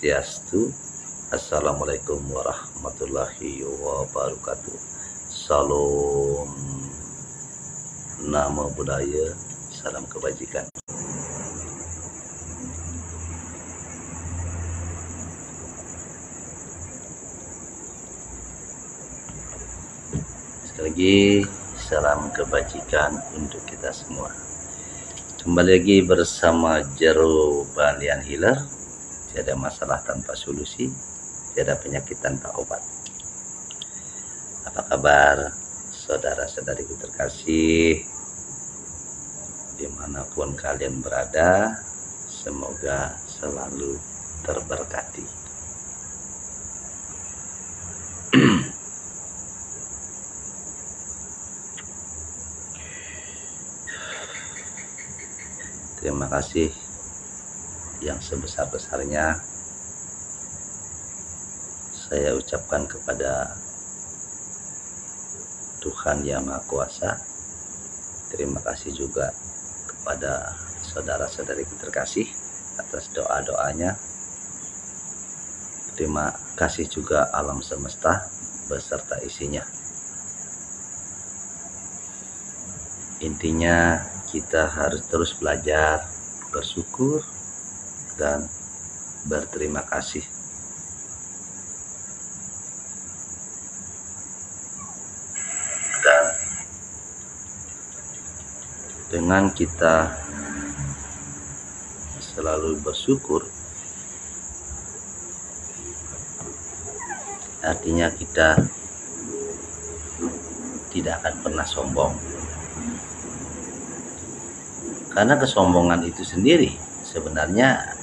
Swastiastu. Assalamualaikum warahmatullahi wabarakatuh. Salam, nama budaya, salam kebajikan. Sekali lagi salam kebajikan untuk kita semua. Kembali lagi bersama Jero Balian Healer. Tiada masalah tanpa solusi, tiada penyakit tanpa obat. Apa kabar saudara-saudariku terkasih, dimanapun kalian berada, semoga selalu terberkati. Terima kasih yang sebesar-besarnya saya ucapkan kepada Tuhan Yang Maha Kuasa. Terima kasih juga kepada saudara-saudariku terkasih atas doa-doanya. Terima kasih juga alam semesta beserta isinya. Intinya kita harus terus belajar, bersyukur, dan berterima kasih. Dan dengan kita selalu bersyukur, artinya kita tidak akan pernah sombong. Karena kesombongan itu sendiri sebenarnya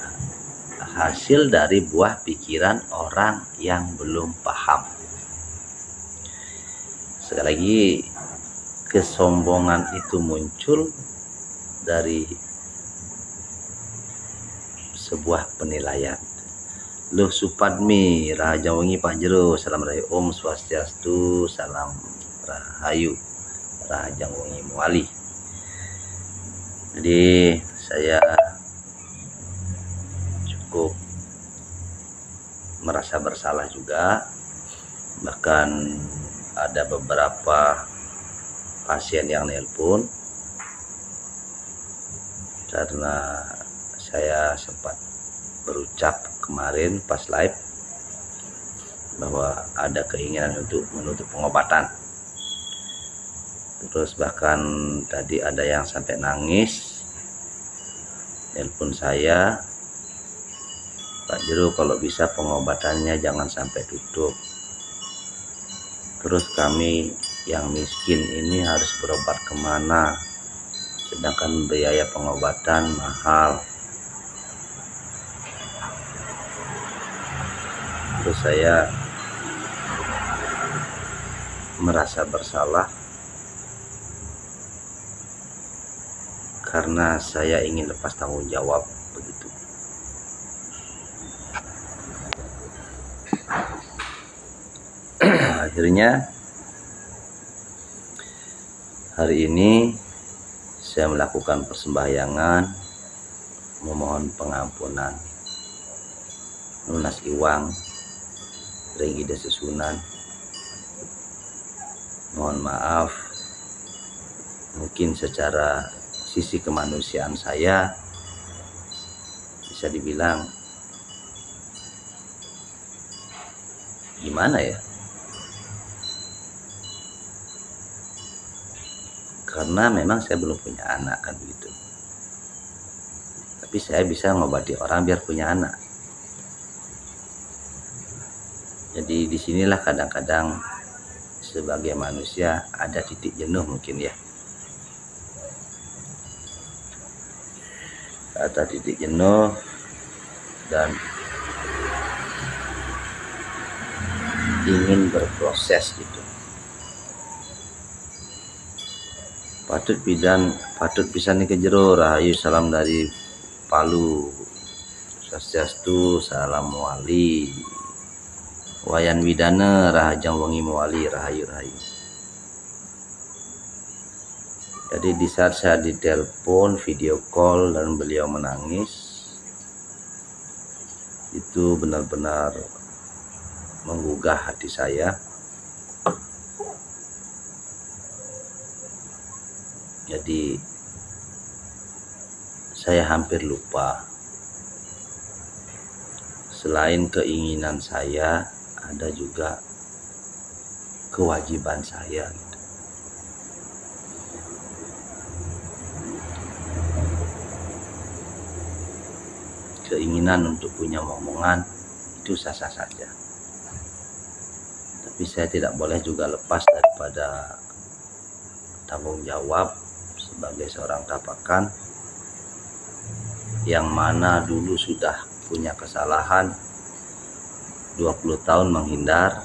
hasil dari buah pikiran orang yang belum paham. Sekali lagi, kesombongan itu muncul dari sebuah penilaian. Luh Supadmi, Rahaja Wengi Pak Jero, salam rahayu, Om Swastiastu, salam rahayu, Rahaja Wengi Muali. Jadi saya cukup merasa bersalah juga, bahkan ada beberapa pasien yang nelpon karena saya sempat berucap kemarin pas live bahwa ada keinginan untuk menutup pengobatan. Terus bahkan tadi ada yang sampai nangis nelpon saya, Pak Jero kalau bisa pengobatannya jangan sampai tutup. Terus kami yang miskin ini harus berobat kemana, sedangkan biaya pengobatan mahal. Terus saya merasa bersalah karena saya ingin lepas tanggung jawab begitu. Akhirnya hari ini saya melakukan persembahyangan memohon pengampunan, lunas iwang, regida sesunan. Mohon maaf, mungkin secara sisi kemanusiaan saya bisa dibilang gimana ya, karena memang saya belum punya anak kan begitu, tapi saya bisa ngobati orang biar punya anak. Jadi disinilah kadang-kadang sebagai manusia ada titik jenuh mungkin ya, ada titik jenuh dan ingin berproses gitu. Patut bisa nih ke Jero, rahayu, salam dari Palu, Swastiastu, salam wali, Wayan Widana, Rahajang Wengi Muali, rahayu rahayu. Jadi di saat saya ditelepon video call dan beliau menangis, itu benar-benar menggugah hati saya. Jadi saya hampir lupa, selain keinginan saya ada juga kewajiban saya gitu. Keinginan untuk punya momongan itu sah-sah saja, tapi saya tidak boleh juga lepas daripada tanggung jawab sebagai seorang tapakan yang mana dulu sudah punya kesalahan 20 tahun menghindar,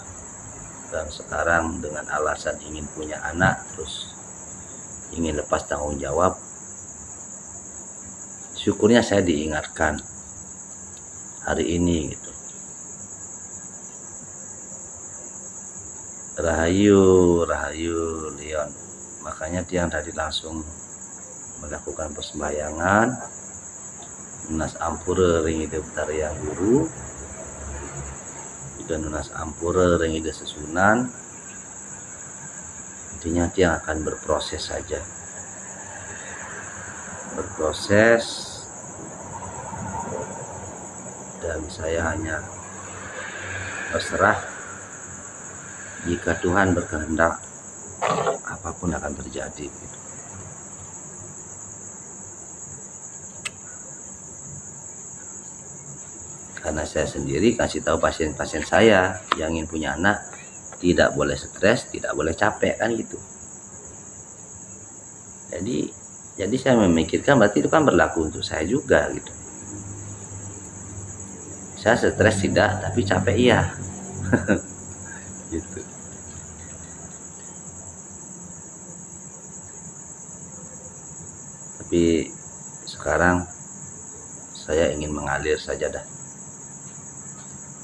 dan sekarang dengan alasan ingin punya anak terus ingin lepas tanggung jawab. Syukurnya saya diingatkan hari ini gitu. Rahayu Leon. Makanya Tiang tadi langsung melakukan persembahyangan Nunas Ampura ringide Betariang Guru, juga Nunas Ampura ringide Sesunan. Intinya Tiang akan berproses saja, berproses, dan saya hanya berserah. Jika Tuhan berkehendak, apapun akan terjadi gitu. Karena saya sendiri kasih tahu pasien-pasien saya yang ingin punya anak, tidak boleh stres, tidak boleh capek, kan gitu. Jadi saya memikirkan berarti itu kan berlaku untuk saya juga gitu. Saya stres tidak, tapi capek iya. Gitu. Tapi sekarang saya ingin mengalir saja dah.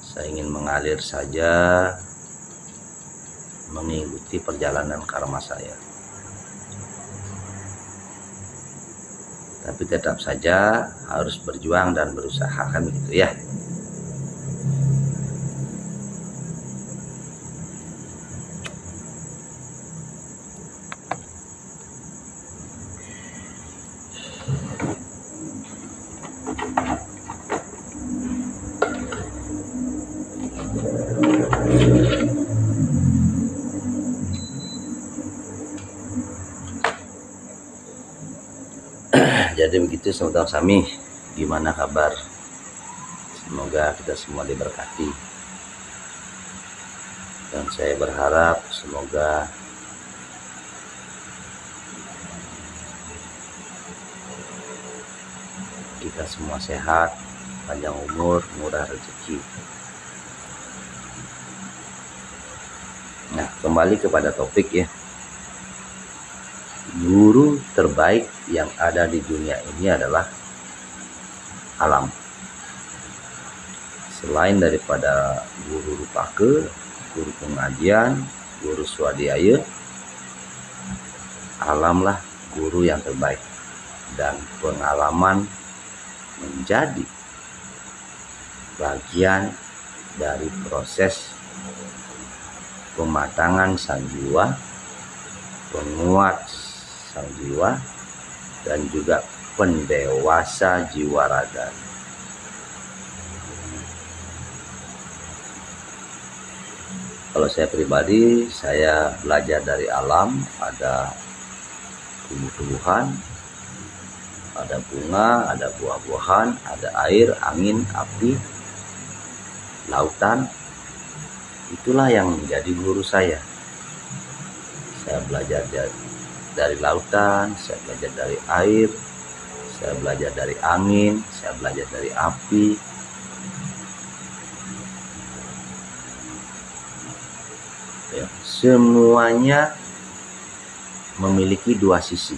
Saya ingin mengalir saja, mengikuti perjalanan karma saya. Tapi tetap saja harus berjuang dan berusaha, kan begitu ya. Jadi begitu saudara Sami, gimana kabar? Semoga kita semua diberkati, dan saya berharap semoga kita semua sehat, panjang umur, murah rezeki. Nah, kembali kepada topik ya. Guru terbaik yang ada di dunia ini adalah alam. Selain daripada guru Rupake, guru pengajian, guru swadhyaya, alamlah guru yang terbaik, dan pengalaman menjadi bagian dari proses pematangan sang jiwa, penguat sang jiwa, dan juga pendewasa jiwa raga. Kalau saya pribadi, saya belajar dari alam. Ada tumbuh-tumbuhan, ada bunga, ada buah-buahan, ada air, angin, api, lautan. Itulah yang menjadi guru saya. Saya belajar dari lautan, saya belajar dari air, saya belajar dari angin, saya belajar dari api. Ya, semuanya memiliki dua sisi.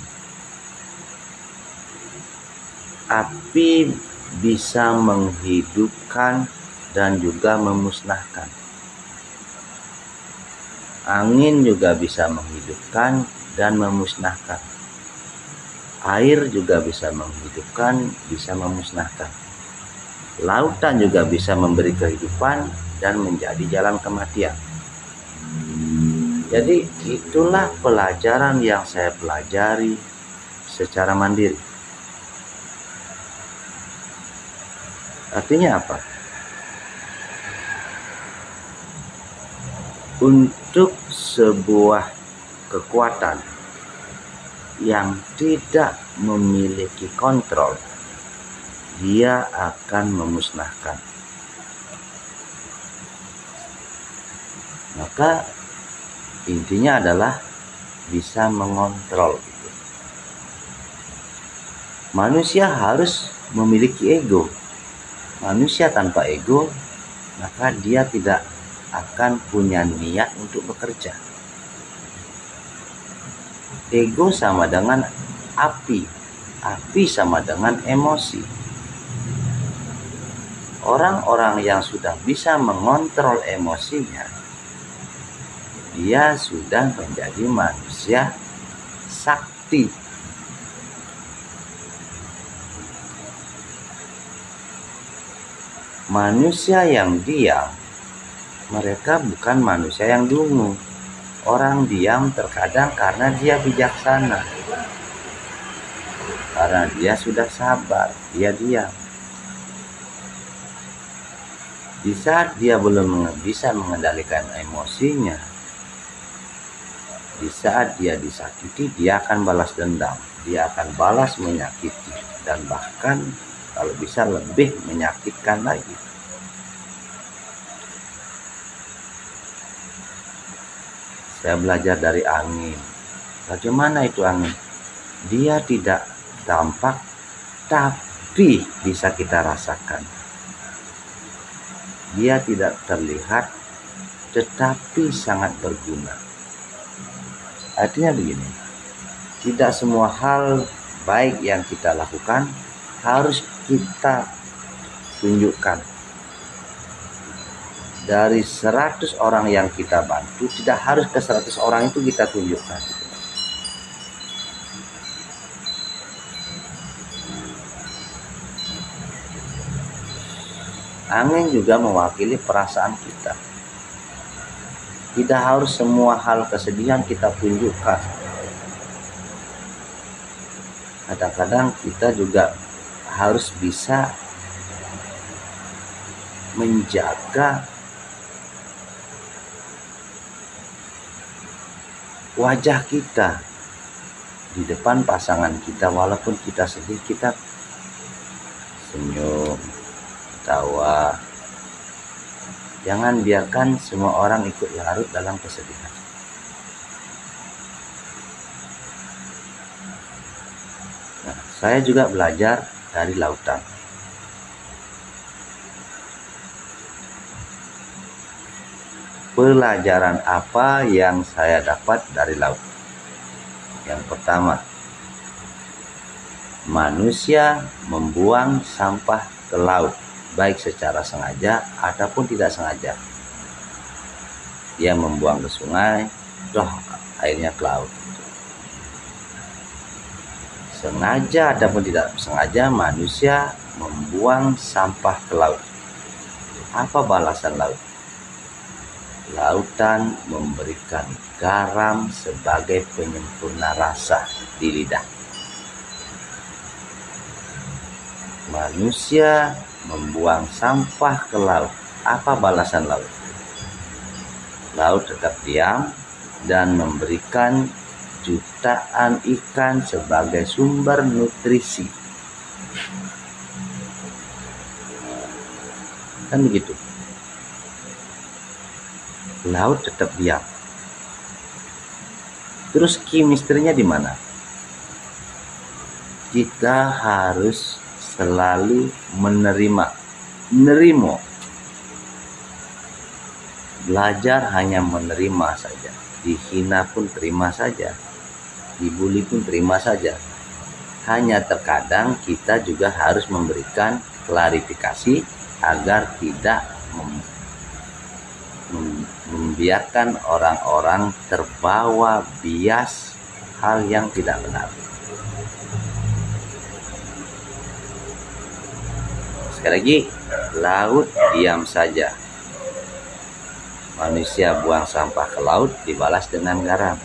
Api bisa menghidupkan dan juga memusnahkan. Angin juga bisa menghidupkan dan memusnahkan. Air juga bisa menghidupkan, bisa memusnahkan. Lautan juga bisa memberi kehidupan dan menjadi jalan kematian. Jadi itulah pelajaran yang saya pelajari secara mandiri. Artinya apa? Untuk sebuah kekuatan yang tidak memiliki kontrol, dia akan memusnahkan. Maka intinya adalah bisa mengontrol. Manusia harus memiliki ego. Manusia tanpa ego, maka dia tidak akan punya niat untuk bekerja. Ego sama dengan api. Api sama dengan emosi. Orang-orang yang sudah bisa mengontrol emosinya, dia sudah menjadi manusia sakti. Manusia yang diam, mereka bukan manusia yang dungu. Orang diam terkadang karena dia bijaksana, karena dia sudah sabar, dia diam. Di saat dia belum bisa mengendalikan emosinya, di saat dia disakiti, dia akan balas dendam, dia akan balas menyakiti, dan bahkan kalau bisa lebih menyakitkan lagi. Saya belajar dari angin. Bagaimana itu angin? Dia tidak tampak, tapi bisa kita rasakan. Dia tidak terlihat, tetapi sangat berguna. Artinya begini, tidak semua hal baik yang kita lakukan harus kita tunjukkan. Dari 100 orang yang kita bantu, tidak harus ke 100 orang itu kita tunjukkan. Angin juga mewakili perasaan kita. Tidak harus semua hal kesedihan kita tunjukkan. Kadang-kadang kita juga harus bisa menjaga wajah kita di depan pasangan kita. Walaupun kita sedih, kita senyum, tawa. Jangan biarkan semua orang ikut larut dalam kesedihan. Nah, saya juga belajar dari lautan. Pelajaran apa yang saya dapat dari laut? Yang pertama, manusia membuang sampah ke laut, baik secara sengaja ataupun tidak sengaja. Dia membuang ke sungai, toh airnya ke laut. Sengaja ataupun tidak sengaja, manusia membuang sampah ke laut. Apa balasan laut? Lautan memberikan garam sebagai penyempurna rasa di lidah. Manusia membuang sampah ke laut. Apa balasan laut? Laut tetap diam dan memberikan jutaan ikan sebagai sumber nutrisi. Kan begitu. Laut tetap diam. Terus chemistry-nya di mana? Kita harus selalu menerima. Belajar hanya menerima saja. Dihina pun terima saja. Dibully pun terima saja. Hanya terkadang kita juga harus memberikan klarifikasi agar tidak membiarkan orang-orang terbawa bias hal yang tidak benar. Sekali lagi, laut diam saja. Manusia buang sampah ke laut dibalas dengan garam.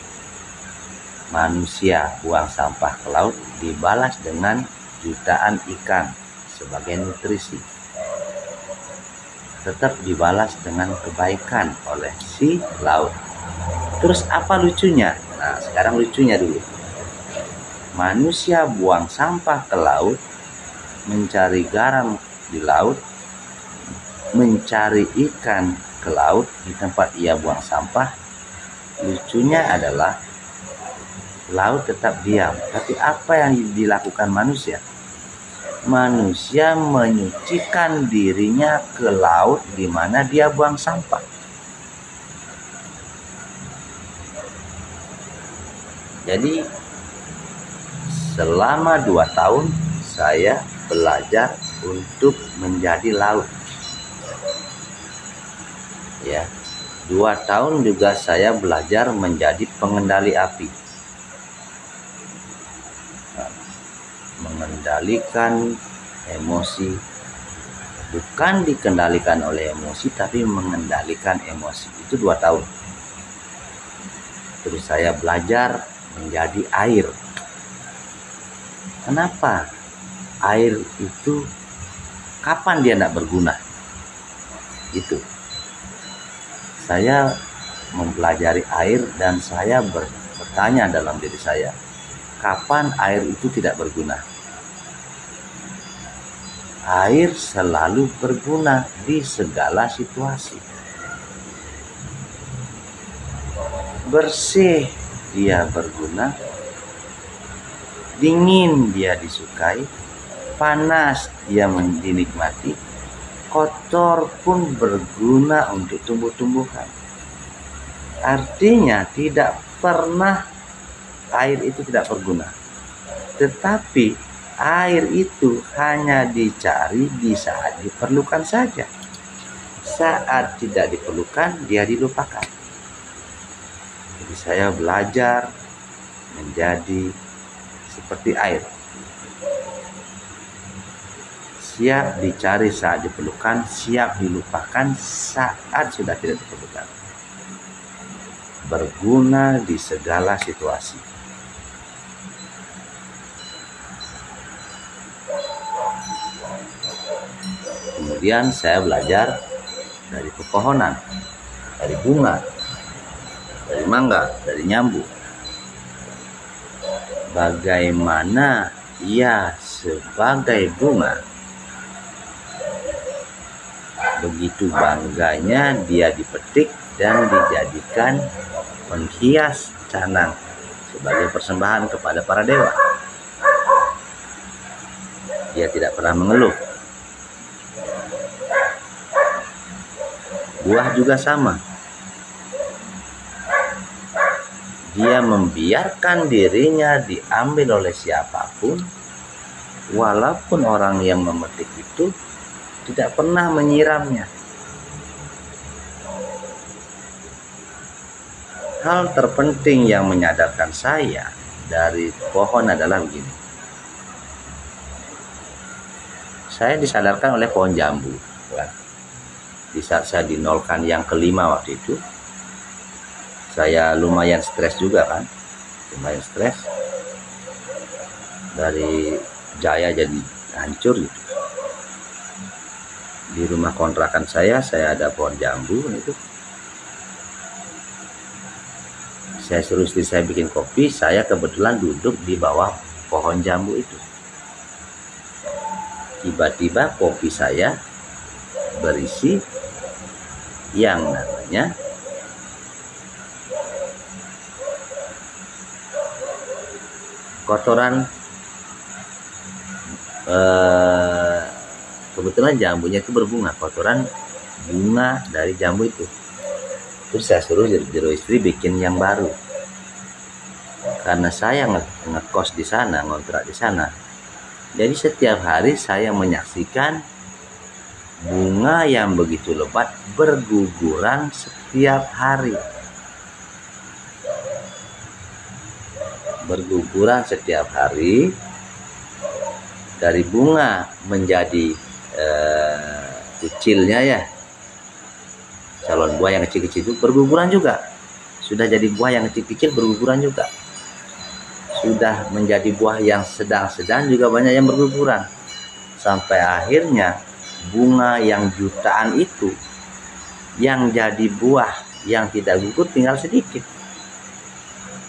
Manusia buang sampah ke laut dibalas dengan jutaan ikan sebagai nutrisi. Tetap dibalas dengan kebaikan oleh si laut. Terus apa lucunya? Nah, sekarang lucunya dulu. Manusia buang sampah ke laut, mencari garam di laut, mencari ikan ke laut di tempat ia buang sampah. Lucunya adalah laut tetap diam. Tapi apa yang dilakukan manusia? Manusia menyucikan dirinya ke laut di mana dia buang sampah. Jadi selama 2 tahun saya belajar untuk menjadi laut. Ya, 2 tahun juga saya belajar menjadi pengendali api. Mengendalikan emosi, bukan dikendalikan oleh emosi, tapi mengendalikan emosi. Itu 2 tahun. Terus saya belajar menjadi air. Kenapa? Air itu kapan dia tidak berguna? Itu. Saya mempelajari air dan saya bertanya dalam diri saya, kapan air itu tidak berguna? Air selalu berguna di segala situasi. Bersih dia berguna, dingin dia disukai, panas dia dinikmati, kotor pun berguna untuk tumbuh-tumbuhan. Artinya tidak pernah air itu tidak berguna. Tetapi air itu hanya dicari di saat diperlukan saja. Saat tidak diperlukan, dia dilupakan. Jadi saya belajar menjadi seperti air. Siap dicari saat diperlukan, siap dilupakan saat sudah tidak diperlukan. Berguna di segala situasi. Kemudian saya belajar dari pepohonan, dari bunga, dari mangga, dari nyambu. Bagaimana ia sebagai bunga, begitu bangganya dia dipetik dan dijadikan penghias canang sebagai persembahan kepada para dewa. Dia tidak pernah mengeluh. Buah juga sama. Dia membiarkan dirinya diambil oleh siapapun, walaupun orang yang memetik itu tidak pernah menyiramnya. Hal terpenting yang menyadarkan saya dari pohon adalah begini. Saya disadarkan oleh pohon jambu. Di saat saya dinolkan yang kelima waktu itu, saya lumayan stres juga kan. Lumayan stres. Dari jaya jadi hancur gitu. Di rumah kontrakan saya ada pohon jambu itu. Saya suruh istri saya bikin kopi, saya kebetulan duduk di bawah pohon jambu itu. Tiba-tiba kopi saya berisi yang namanya kotoran. Kebetulan jambunya itu berbunga, kotoran bunga dari jambu itu. Terus saya suruh istri bikin yang baru. Karena saya ngekos di sana, ngontrak di sana. Jadi setiap hari saya menyaksikan bunga yang begitu lebat berguguran setiap hari. Berguguran setiap hari. Dari bunga menjadi kecilnya ya, calon buah yang kecil-kecil itu berguguran juga. Sudah jadi buah yang kecil-kecil berguguran juga. Sudah menjadi buah yang sedang-sedang juga banyak yang berguguran. Sampai akhirnya bunga yang jutaan itu yang jadi buah yang tidak gugur tinggal sedikit.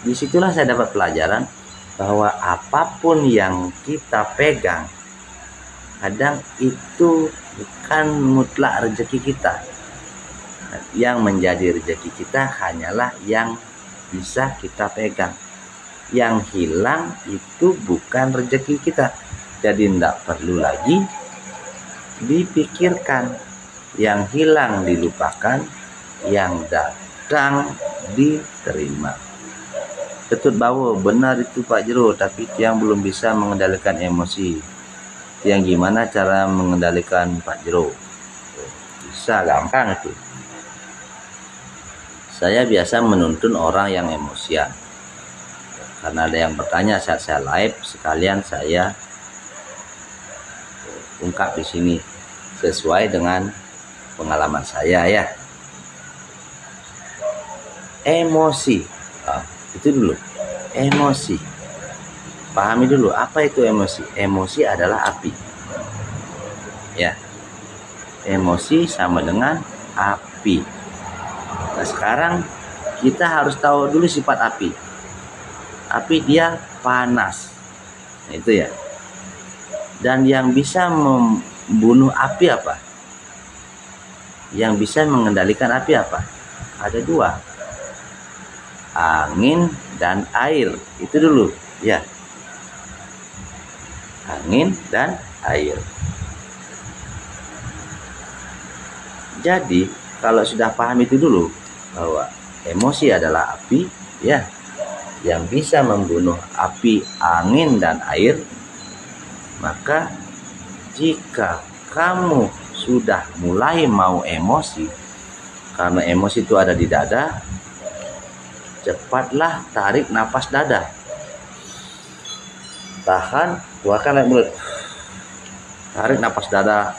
Disitulah saya dapat pelajaran bahwa apapun yang kita pegang, kadang itu bukan mutlak rezeki kita. Yang menjadi rezeki kita hanyalah yang bisa kita pegang. Yang hilang itu bukan rezeki kita. Jadi tidak perlu lagi dipikirkan. Yang hilang dilupakan, yang datang diterima. Ketut bawa, benar itu Pak Jero, tapi yang belum bisa mengendalikan emosi. Yang gimana cara mengendalikan Pak Jero? Bisa, gampang itu. Saya biasa menuntun orang yang emosian. Karena ada yang bertanya saat saya live, sekalian saya ungkap di sini sesuai dengan pengalaman saya ya. Emosi, itu dulu. Emosi, pahami dulu apa itu emosi. Emosi adalah api ya. Emosi sama dengan api. Nah, sekarang kita harus tahu dulu sifat api. Api dia panas, nah, itu ya. Dan yang bisa membunuh api apa? Yang bisa mengendalikan api apa? Ada dua, angin dan air. Itu dulu ya, angin dan air. Jadi kalau sudah paham itu dulu, bahwa emosi adalah api ya, yang bisa membunuh api angin dan air, maka jika kamu sudah mulai mau emosi, karena emosi itu ada di dada, cepatlah tarik napas dada, tahan, keluarkan lewat mulut. Tarik napas dada,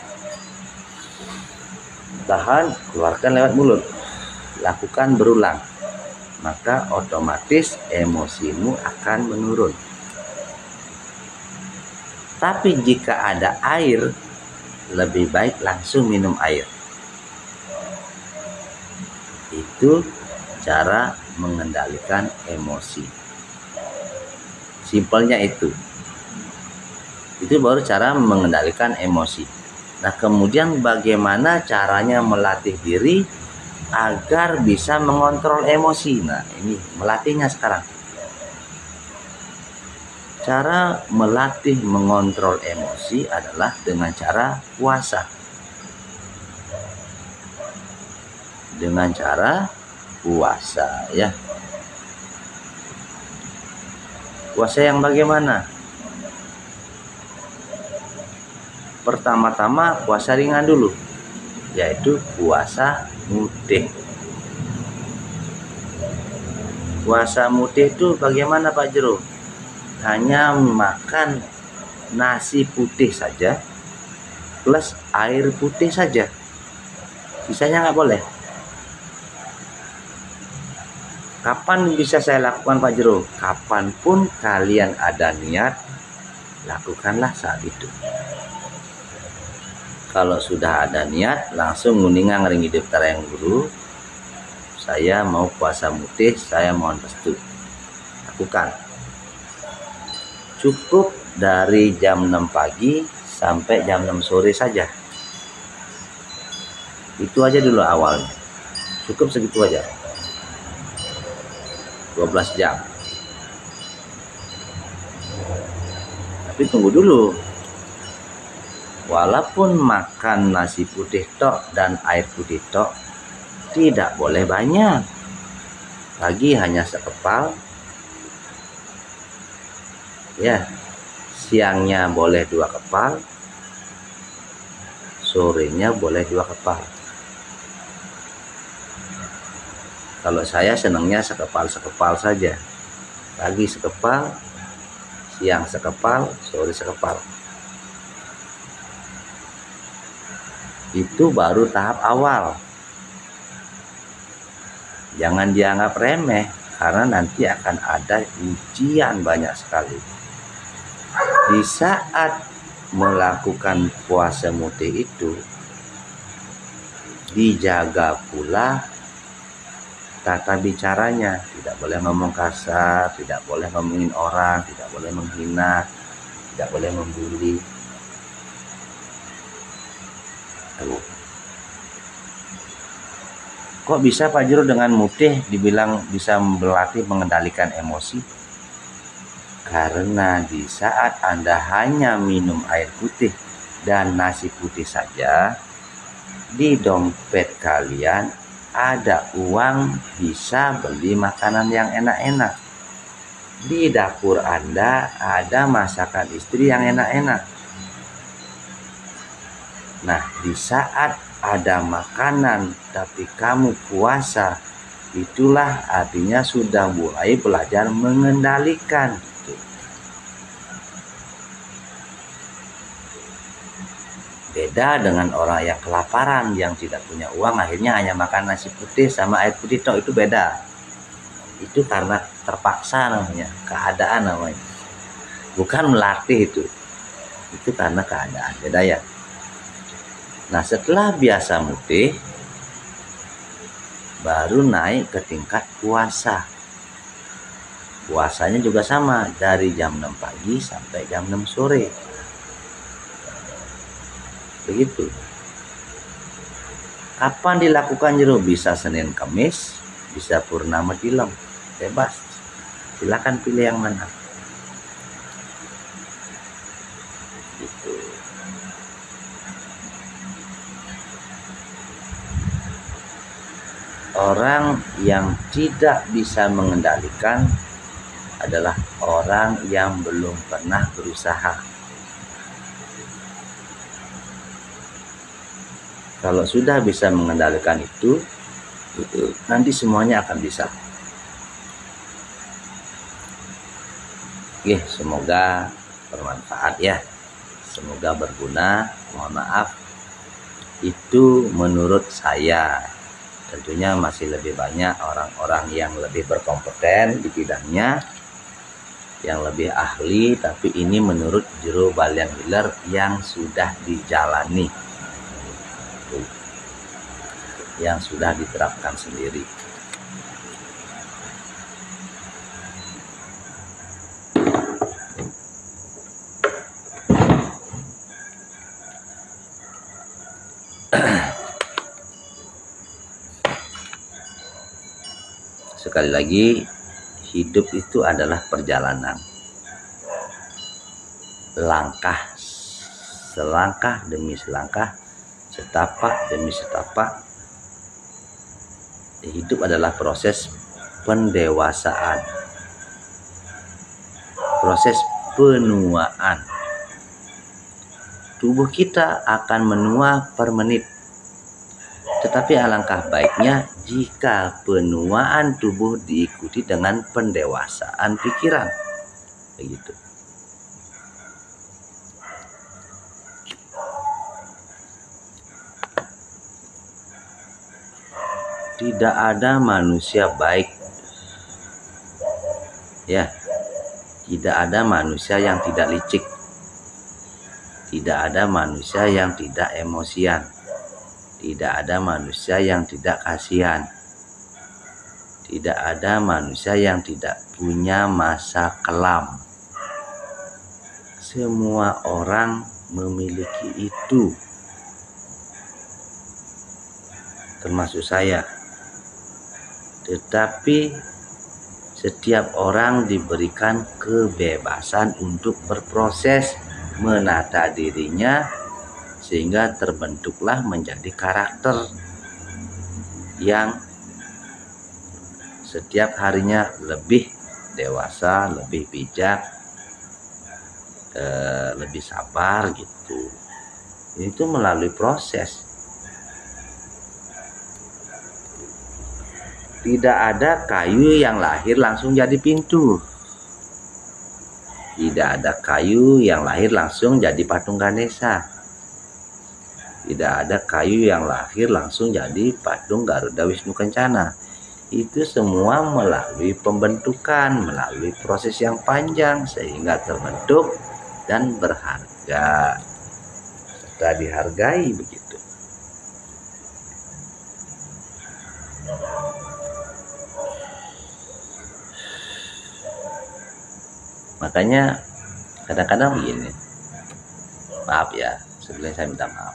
tahan, keluarkan lewat mulut. Lakukan berulang, maka otomatis emosimu akan menurun. Tapi jika ada air, lebih baik langsung minum air. Itu cara mengendalikan emosi. Simpelnya itu. Itu baru cara mengendalikan emosi. Nah, kemudian bagaimana caranya melatih diri agar bisa mengontrol emosi? Nah, ini melatihnya sekarang. Cara melatih mengontrol emosi adalah dengan cara puasa. Dengan cara puasa ya. Puasa yang bagaimana? Pertama-tama puasa ringan dulu, yaitu puasa mutih. Puasa mutih itu bagaimana Pak Jero? Hanya makan nasi putih saja plus air putih saja, sisanya nggak boleh. Kapan bisa saya lakukan Pak Jero? Kapanpun kalian ada niat, lakukanlah saat itu. Kalau sudah ada niat, langsung nguningan ngering hidup tarayang guru, saya mau puasa mutih, saya mohon restu. Lakukan. Cukup dari jam 6 pagi sampai jam 6 sore saja. Itu aja dulu awalnya. Cukup segitu aja. 12 jam. Tapi tunggu dulu. Walaupun makan nasi putih tok dan air putih tok, tidak boleh banyak. Pagi hanya sekepal. Ya, siangnya boleh 2 kepal, sorenya boleh 2 kepal. Kalau saya senangnya sekepal saja. Pagi sekepal, siang sekepal, sore sekepal. Itu baru tahap awal. Jangan dianggap remeh, karena nanti akan ada ujian banyak sekali. Di saat melakukan puasa mutih itu, dijaga pula tata bicaranya. Tidak boleh ngomong kasar, tidak boleh ngomongin orang, tidak boleh menghina, tidak boleh membuli. Kok bisa Pak Juru dengan mutih dibilang bisa berlatih mengendalikan emosi? Karena di saat Anda hanya minum air putih dan nasi putih saja, di dompet kalian ada uang bisa beli makanan yang enak-enak. Di dapur Anda ada masakan istri yang enak-enak. Nah, di saat ada makanan tapi kamu puasa, itulah artinya sudah mulai belajar mengendalikan. Beda dengan orang yang kelaparan, yang tidak punya uang, akhirnya hanya makan nasi putih sama air putih tok, itu beda. Itu karena terpaksa namanya, keadaan namanya. Bukan melatih itu karena keadaan, beda ya. Nah, setelah biasa mutih, baru naik ke tingkat puasa. Puasanya juga sama, dari jam 6 pagi sampai jam 6 sore. Begitu. Kapan dilakukan Jero? Bisa Senin Kamis, bisa Purnama Tilem, bebas. Silakan pilih yang mana. Gitu. Orang yang tidak bisa mengendalikan adalah orang yang belum pernah berusaha. Kalau sudah bisa mengendalikan itu nanti semuanya akan bisa. Oke, semoga bermanfaat ya. Semoga berguna. Mohon maaf, itu menurut saya. Tentunya masih lebih banyak orang-orang yang lebih berkompeten di bidangnya, yang lebih ahli, tapi ini menurut Jero Balian Wheeler yang sudah dijalani, yang sudah diterapkan sendiri. Sekali lagi, hidup itu adalah perjalanan. Langkah selangkah demi selangkah, setapak demi setapak. Hidup adalah proses pendewasaan, proses penuaan. Tubuh kita akan menua per menit. Tetapi alangkah baiknya jika penuaan tubuh diikuti dengan pendewasaan pikiran. Begitu. Tidak ada manusia baik. Ya. Tidak ada manusia yang tidak licik. Tidak ada manusia yang tidak emosian. Tidak ada manusia yang tidak kasihan. Tidak ada manusia yang tidak punya masa kelam. Semua orang memiliki itu. Termasuk saya. Tetapi setiap orang diberikan kebebasan untuk berproses, menata dirinya, sehingga terbentuklah menjadi karakter yang setiap harinya lebih dewasa, lebih bijak, lebih sabar gitu. Itu melalui proses. Tidak ada kayu yang lahir langsung jadi pintu. Tidak ada kayu yang lahir langsung jadi patung Ganesha. Tidak ada kayu yang lahir langsung jadi patung Garuda Wisnu Kencana. Itu semua melalui pembentukan, melalui proses yang panjang sehingga terbentuk dan berharga serta dihargai begitu. Makanya kadang-kadang begini, maaf ya, sebelumnya saya minta maaf.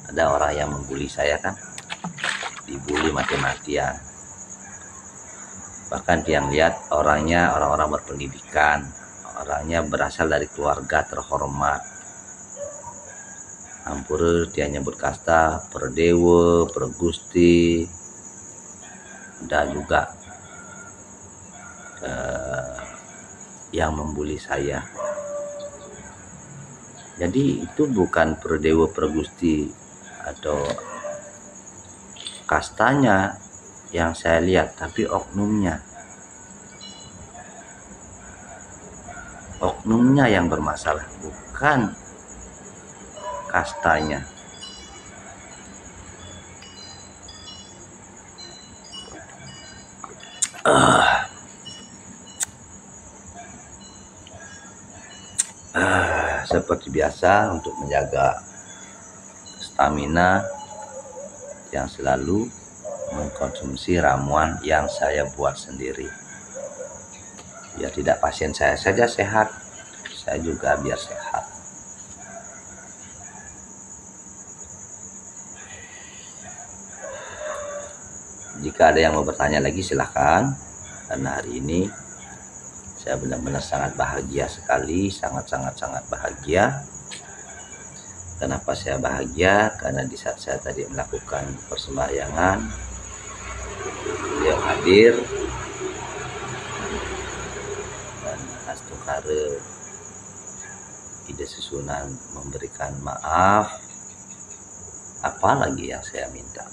Ada orang yang membuli saya kan, dibully mati-matian. Bahkan dia lihat orangnya orang-orang berpendidikan, orangnya berasal dari keluarga terhormat. Ampura dia nyebut kasta, perdewa, pergusti, dan juga yang membuli saya. Jadi itu bukan perdewa, pergusti atau kastanya yang saya lihat, tapi oknumnya. Oknumnya yang bermasalah, bukan kastanya. Seperti biasa, untuk menjaga stamina yang selalu mengkonsumsi ramuan yang saya buat sendiri. Biar tidak pasien saya saja sehat, saya juga biar sehat. Jika ada yang mau bertanya lagi silahkan, karena hari ini saya benar-benar sangat bahagia sekali, sangat bahagia. Kenapa saya bahagia? Karena di saat saya tadi melakukan persembahyangan, beliau hadir dan Astukara ide susunan memberikan maaf. Apalagi yang saya minta?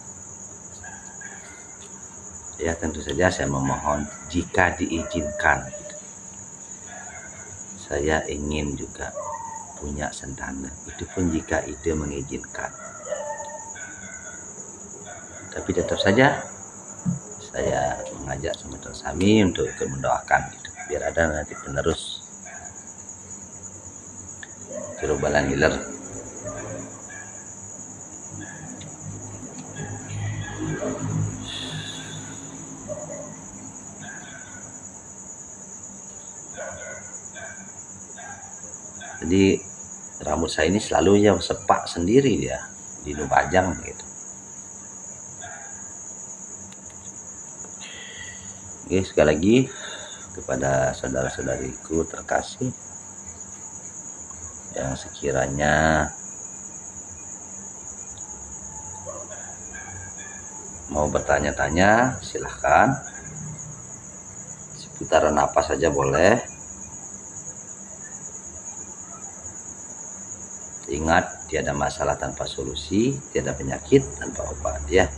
Ya tentu saja saya memohon jika diizinkan, saya ingin juga punya sentana, itu pun jika ide mengizinkan. Tapi tetap saja saya mengajak saudara Sami untuk ikut mendoakan gitu, biar ada nanti penerus Cerobalan Hiler. Jadi rambut saya ini selalu ya sepak sendiri dia di Lumajang gitu. Oke, sekali lagi kepada saudara-saudariku terkasih yang sekiranya mau bertanya-tanya silahkan, seputaran apa saja boleh. Ingat, tiada masalah tanpa solusi, tiada penyakit tanpa obat ya.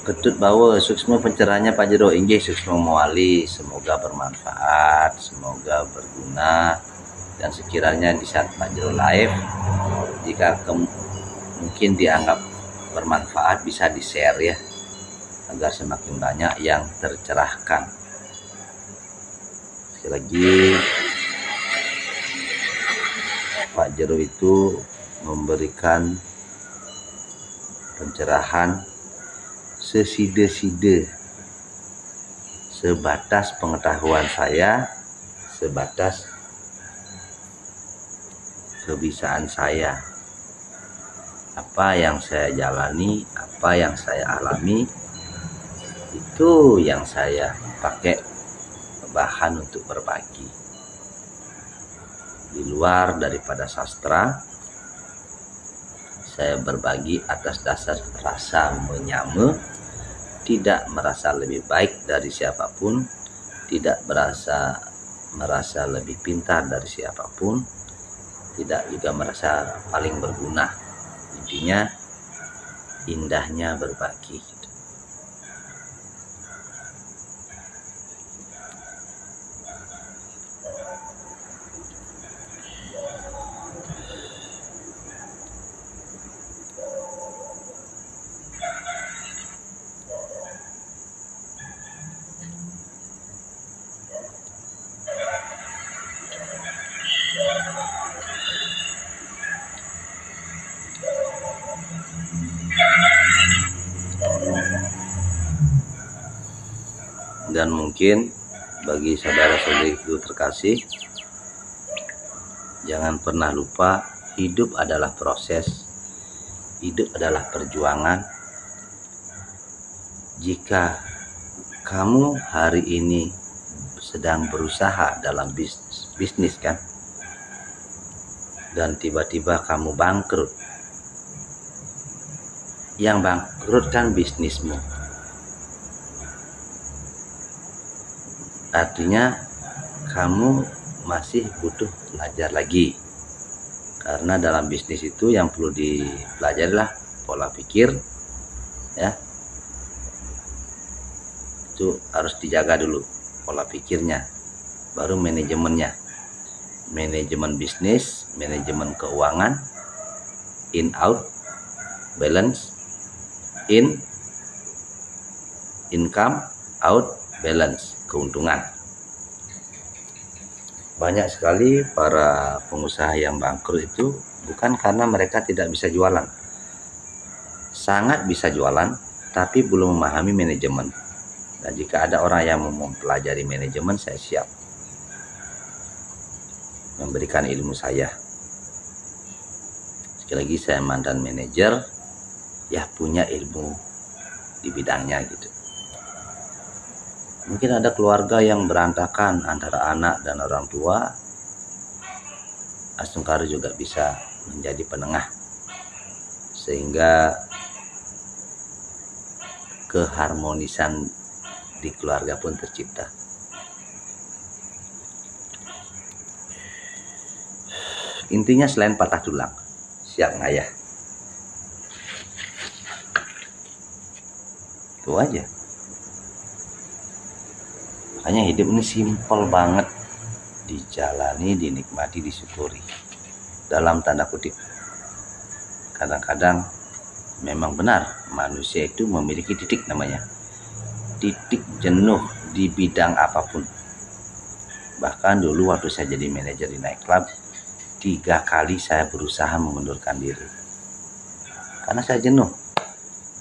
Ketut bawa suksma pencerahannya Pak Jero inggih suksma mawali, semoga bermanfaat, semoga berguna, dan sekiranya di saat Pak Jero live, jika mungkin dianggap bermanfaat bisa di-share ya, agar semakin banyak yang tercerahkan. Sekali lagi, Pak Jero itu memberikan pencerahan seside-side, sebatas pengetahuan saya, sebatas kebisaan saya. Apa yang saya jalani, apa yang saya alami, itu yang saya pakai bahan untuk berbagi. Di luar daripada sastra, saya berbagi atas dasar rasa menyama, tidak merasa lebih baik dari siapapun, tidak merasa lebih pintar dari siapapun, tidak juga merasa paling berguna. Intinya indahnya berbagi gitu. Dan mungkin bagi saudara-saudariku terkasih, jangan pernah lupa hidup adalah proses, hidup adalah perjuangan. Jika kamu hari ini sedang berusaha dalam bisnis kan, dan tiba-tiba kamu bangkrut, yang bangkrut kan bisnismu. Artinya kamu masih butuh belajar lagi, karena dalam bisnis itu yang perlu dipelajari lah pola pikir ya, itu harus dijaga dulu pola pikirnya, baru manajemennya, manajemen bisnis, manajemen keuangan, in out balance, in income, out balance, keuntungan. Banyak sekali para pengusaha yang bangkrut itu bukan karena mereka tidak bisa jualan. Sangat bisa jualan, tapi belum memahami manajemen. Dan jika ada orang yang mau mempelajari manajemen, saya siap memberikan ilmu saya. Sekali lagi, saya mantan manajer, ya punya ilmu di bidangnya gitu. Mungkin ada keluarga yang berantakan antara anak dan orang tua, Astungkar juga bisa menjadi penengah sehingga keharmonisan di keluarga pun tercipta. Intinya selain patah tulang, siap ngayah. Itu aja. Makanya hidup ini simpel banget, dijalani, dinikmati, disyukuri. Dalam tanda kutip. Kadang-kadang memang benar manusia itu memiliki titik namanya. Titik jenuh di bidang apapun. Bahkan dulu waktu saya jadi manajer di nightclub, 3 kali saya berusaha mengundurkan diri. Karena saya jenuh.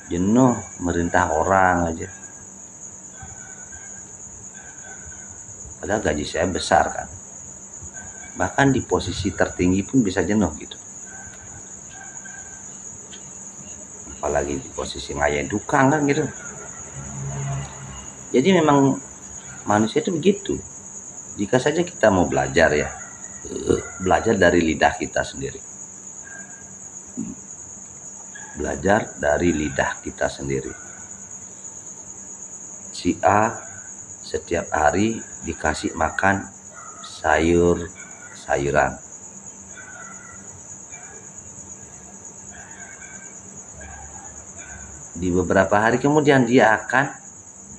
Jenuh merintah orang aja. Padahal gaji saya besar kan. Bahkan di posisi tertinggi pun bisa jenuh gitu. Apalagi di posisi ngayah dukang kan gitu. Jadi memang manusia itu begitu. Jika saja kita mau belajar ya, belajar dari lidah kita sendiri. Belajar dari lidah kita sendiri. Si A setiap hari dikasih makan sayuran. Di beberapa hari kemudian dia akan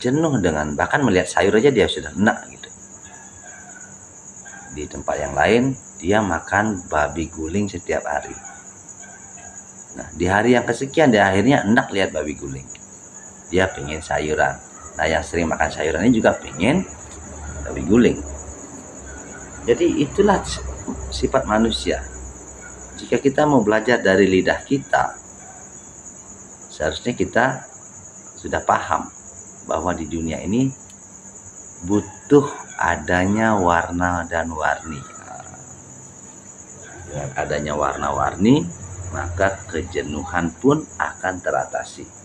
jenuh dengan bahkan melihat sayur aja dia sudah enak gitu. Di tempat yang lain dia makan babi guling setiap hari. Nah, di hari yang kesekian dia akhirnya enak lihat babi guling. Dia pengen sayuran. Nah, yang sering makan sayuran ini juga pengen babi guling. Jadi itulah sifat manusia. Jika kita mau belajar dari lidah kita, seharusnya kita sudah paham bahwa di dunia ini butuh adanya warna dan warni. Dengan adanya warna-warni, maka kejenuhan pun akan teratasi.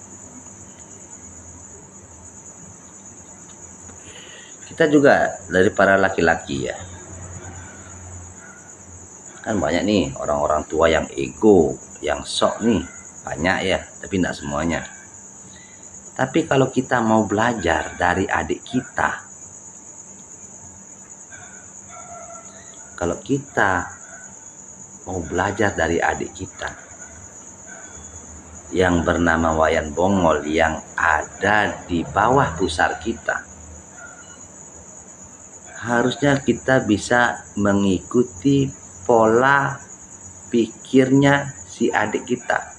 Kita juga dari para laki-laki ya, kan banyak nih orang-orang tua yang ego, yang sok nih, banyak ya, tapi tidak semuanya. Tapi kalau kita mau belajar dari adik kita, kalau kita mau belajar dari adik kita, yang bernama Wayan Bongol yang ada di bawah pusar kita, harusnya kita bisa mengikuti pola pikirnya si adik kita.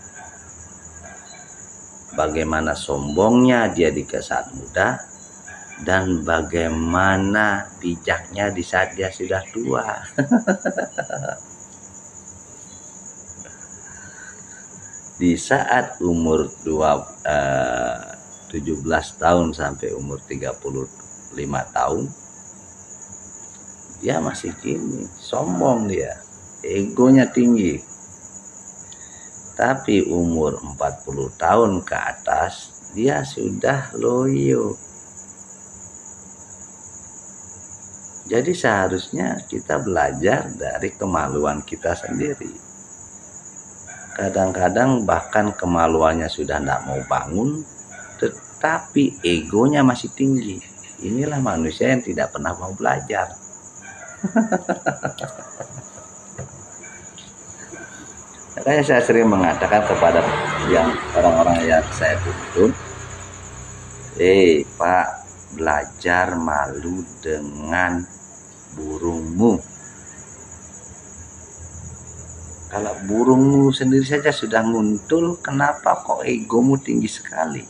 Bagaimana sombongnya dia di saat muda, dan bagaimana bijaknya di saat dia sudah tua. Di saat umur 17 tahun sampai umur 35 tahun, dia masih gini, sombong dia, egonya tinggi. Tapi umur 40 tahun ke atas, dia sudah loyo. Jadi seharusnya kita belajar dari kemaluan kita sendiri. Kadang-kadang bahkan kemaluannya sudah tidak mau bangun, tetapi egonya masih tinggi. Inilah manusia yang tidak pernah mau belajar. Makanya saya sering mengatakan kepada yang orang-orang yang saya tuntun, Pak, belajar malu dengan burungmu. Kalau burungmu sendiri saja sudah nguntul, kenapa kok egomu tinggi sekali?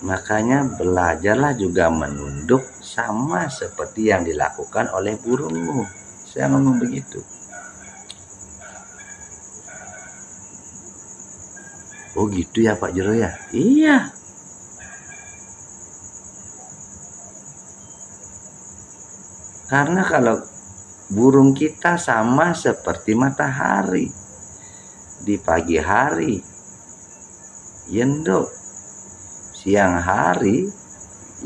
Makanya belajarlah juga menunduk sama seperti yang dilakukan oleh burungmu. Saya ngomong begitu. Oh gitu ya Pak Jero ya? Iya. Karena kalau burung kita sama seperti matahari. Di pagi hari, yendok. Siang hari,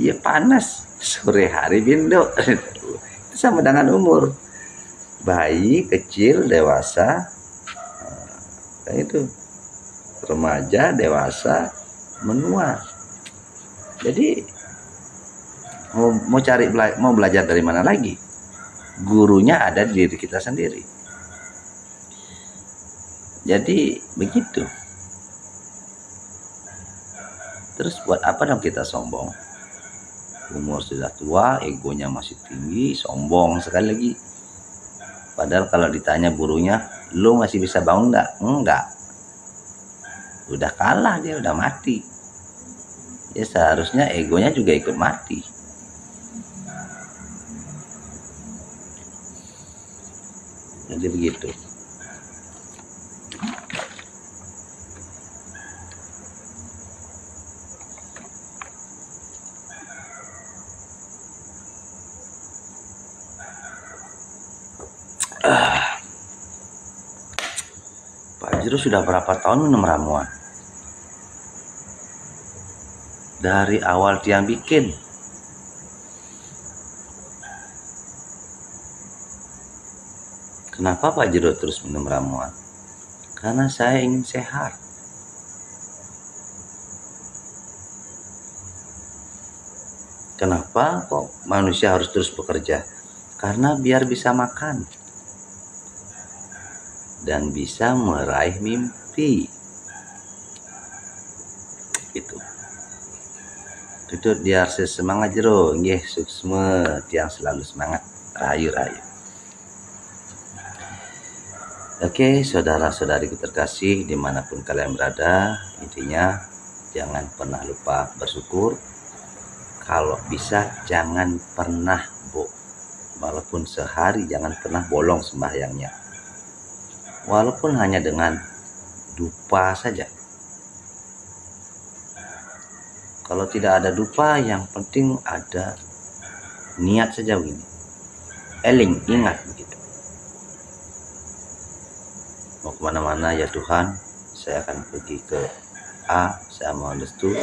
ya panas. Sore hari, bindok. Itu sama dengan umur. Bayi, kecil, dewasa, kayak itu. Remaja, dewasa, menua. Jadi mau belajar dari mana lagi? Gurunya ada di diri kita sendiri. Jadi begitu. Terus buat apa dong kita sombong? Umur sudah tua, egonya masih tinggi, sombong sekali lagi. Padahal kalau ditanya gurunya, lo masih bisa bangun enggak? Enggak. Udah kalah dia, udah mati. Ya seharusnya egonya juga ikut mati. Jadi begitu. Pak Jero sudah berapa tahun minum ramuan? Dari awal tiang bikin. Kenapa Pak Jero terus minum ramuan? Karena saya ingin sehat. Kenapa kok manusia harus terus bekerja? Karena biar bisa makan dan bisa meraih mimpi. Itu. Duduk biar semangat Jero, nggih suksma tiang selalu semangat, rayu-rayu. Oke, saudara-saudariku terkasih dimanapun kalian berada, intinya jangan pernah lupa bersyukur. Kalau bisa jangan pernah walaupun sehari jangan pernah bolong sembahyangnya. Walaupun hanya dengan dupa saja. Kalau tidak ada dupa, yang penting ada niat saja begini. Eling, ingat begitu. Mau kemana-mana ya Tuhan, saya akan pergi ke A, saya mohon restu.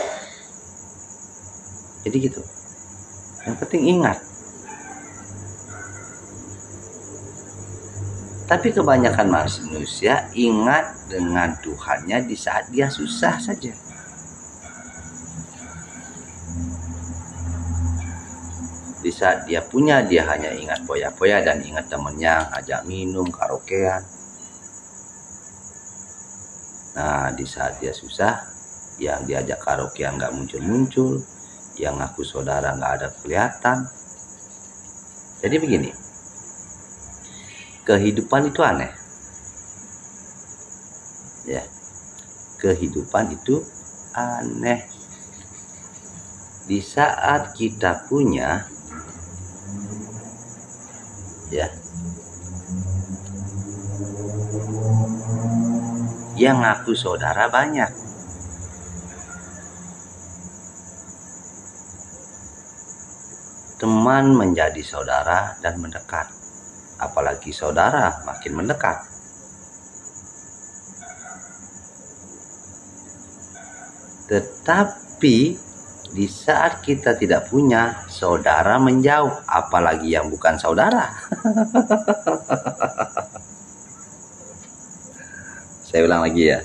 Jadi gitu. Yang penting ingat. Tapi kebanyakan manusia ingat dengan Tuhannya di saat dia susah saja. Di saat dia punya, dia hanya ingat poya-poya dan ingat temennya, ajak minum, karaokean. Nah, di saat dia susah, yang diajak karaokean nggak muncul-muncul, yang ngaku saudara nggak ada kelihatan. Jadi begini, kehidupan itu aneh. Ya, kehidupan itu aneh. Di saat kita punya, ya, yang ngaku saudara banyak. Teman menjadi saudara dan mendekat. Apalagi saudara makin mendekat. Tetapi di saat kita tidak punya, saudara menjauh, apalagi yang bukan saudara. Saya ulang lagi ya.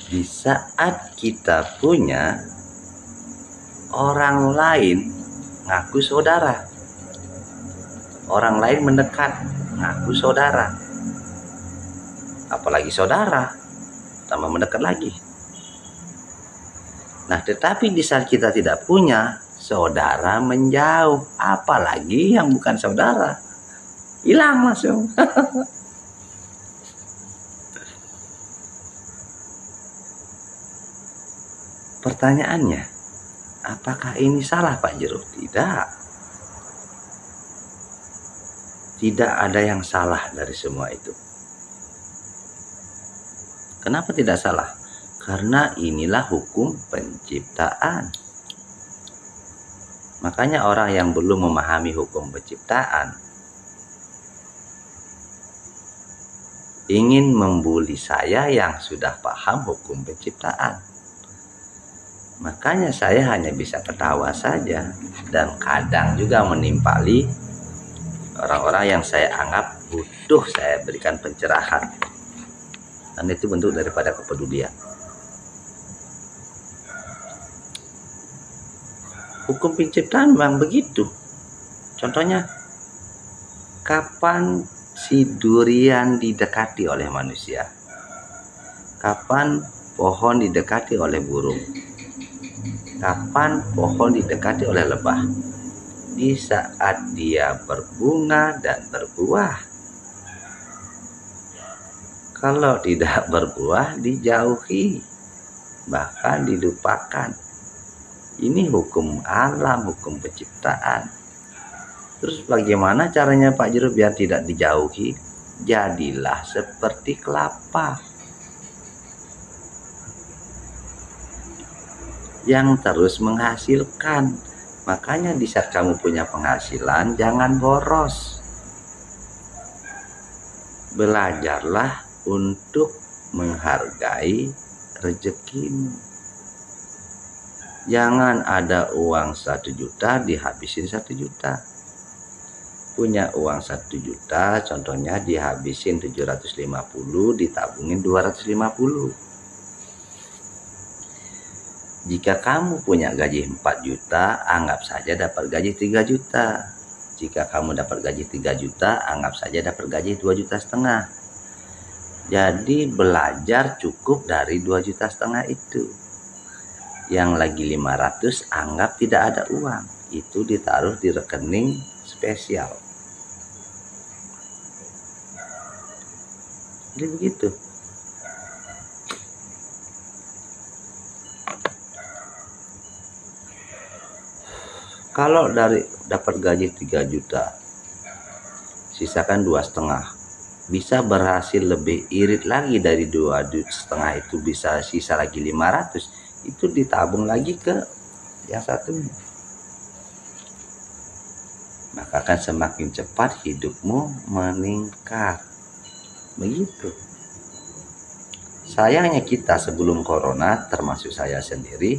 Di saat kita punya, orang lain ngaku saudara. Orang lain mendekat, ngaku saudara. Apalagi saudara, tambah mendekat lagi. Nah, tetapi di saat kita tidak punya, saudara menjauh, apalagi yang bukan saudara, hilang langsung. Pertanyaannya, apakah ini salah, Pak Jero? Tidak. Tidak ada yang salah dari semua itu. Kenapa tidak salah? Karena inilah hukum penciptaan. Makanya orang yang belum memahami hukum penciptaan ingin membuli saya yang sudah paham hukum penciptaan. Makanya saya hanya bisa ketawa saja dan kadang juga menimpali orang-orang yang saya anggap butuh saya berikan pencerahan. Dan itu bentuk daripada kepedulian. Hukum penciptaan memang begitu. Contohnya, kapan si durian didekati oleh manusia? Kapan pohon didekati oleh burung? Kapan pohon didekati oleh lebah? Di saat dia berbunga dan berbuah. Kalau tidak berbuah, dijauhi, bahkan dilupakan. Ini hukum alam, hukum penciptaan. Terus bagaimana caranya Pak Jero biar tidak dijauhi? Jadilah seperti kelapa yang terus menghasilkan. Makanya di saat kamu punya penghasilan, jangan boros. Belajarlah untuk menghargai rezekimu. Jangan ada uang 1 juta dihabisin 1 juta. Punya uang 1 juta, contohnya dihabisin 750, ditabungin 250. Jika kamu punya gaji 4 juta, anggap saja dapat gaji 3 juta. Jika kamu dapat gaji 3 juta, anggap saja dapat gaji 2,5 juta. Jadi belajar cukup dari 2,5 juta itu. Yang lagi 500 anggap tidak ada uang, itu ditaruh di rekening spesial. Jadi begitu. Kalau dari dapat gaji 3 juta, sisakan 2,5, bisa berhasil lebih irit lagi dari 2,5 itu, bisa sisa lagi 500. Itu ditabung lagi ke yang satunya. Maka akan semakin cepat hidupmu meningkat. Begitu. Sayangnya kita sebelum corona, termasuk saya sendiri,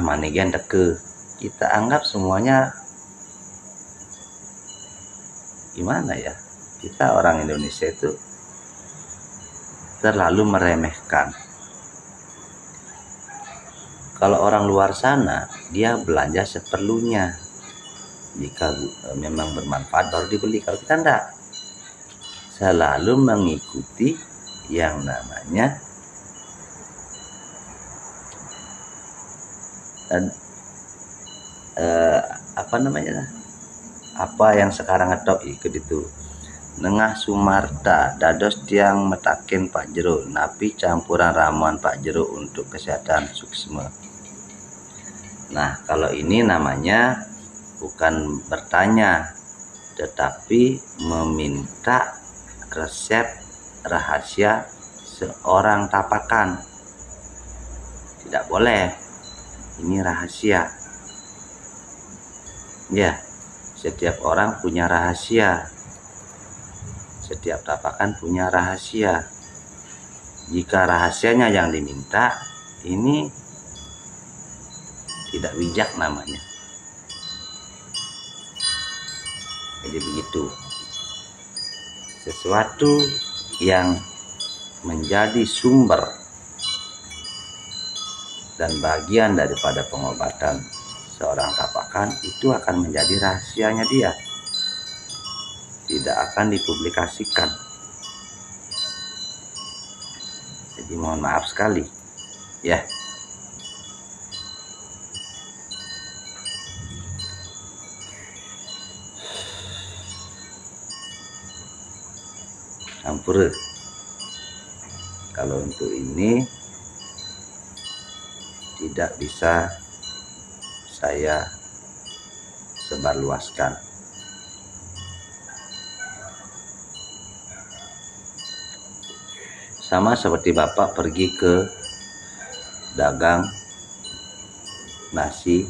manigan deke. Kita anggap semuanya gimana ya? Kita orang Indonesia itu terlalu meremehkan. Kalau orang luar sana, dia belanja seperlunya. Jika memang bermanfaat baru dibeli. Kalau kita enggak, selalu mengikuti yang namanya apa yang sekarang ngetop ikut itu Nengah Sumarta dados tiang metakin Pak Jero napi campuran ramuan Pak Jero untuk kesehatan suksma. Nah, kalau ini namanya bukan bertanya, tetapi meminta resep rahasia seorang tapakan. Tidak boleh, ini rahasia. Ya, setiap orang punya rahasia. Setiap tapakan punya rahasia. Jika rahasianya yang diminta, ini tidak bijak namanya. Jadi begitu. Sesuatu yang menjadi sumber dan bagian daripada pengobatan seorang tapakan itu akan menjadi rahasianya dia. Tidak akan dipublikasikan. Jadi mohon maaf sekali ya. Ampura. Kalau untuk ini tidak bisa saya sebarluaskan. Sama seperti Bapak pergi ke dagang nasi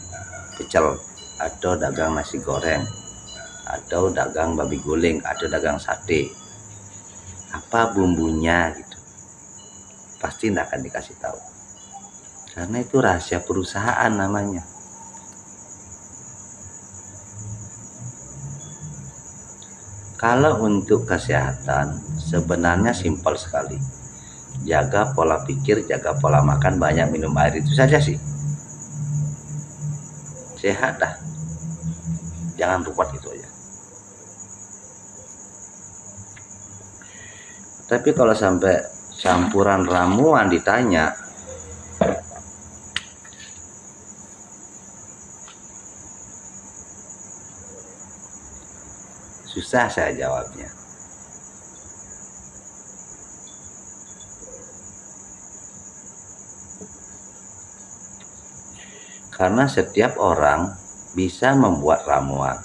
pecel atau dagang nasi goreng atau dagang babi guling atau dagang sate. Apa bumbunya gitu, pasti tidak akan dikasih tahu karena itu rahasia perusahaan namanya. Kalau untuk kesehatan sebenarnya simpel sekali, jaga pola pikir, jaga pola makan, banyak minum air, itu saja sih, sehat dah, jangan ruwet itu aja. Tapi kalau sampai campuran ramuan ditanya, susah saya jawabnya. Karena setiap orang bisa membuat ramuan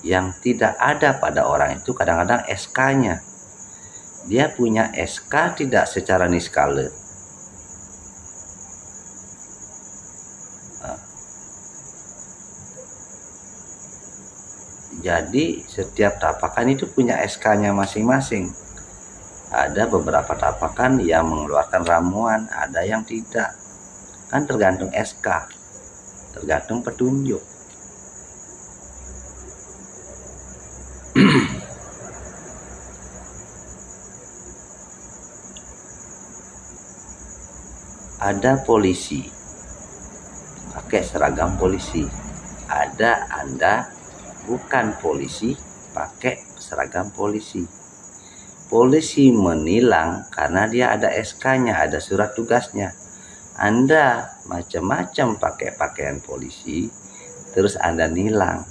yang tidak ada pada orang itu kadang-kadang SK-nya. Dia punya SK tidak secara niskala. Jadi setiap tapakan itu punya SK-nya masing-masing. Ada beberapa tapakan yang mengeluarkan ramuan, ada yang tidak. Kan tergantung SK, tergantung petunjuk. Ada polisi pakai seragam polisi, ada Anda bukan polisi pakai seragam polisi. Polisi menilang karena dia ada SK-nya, ada surat tugasnya. Anda macam-macam pakai pakaian polisi, terus Anda nilang,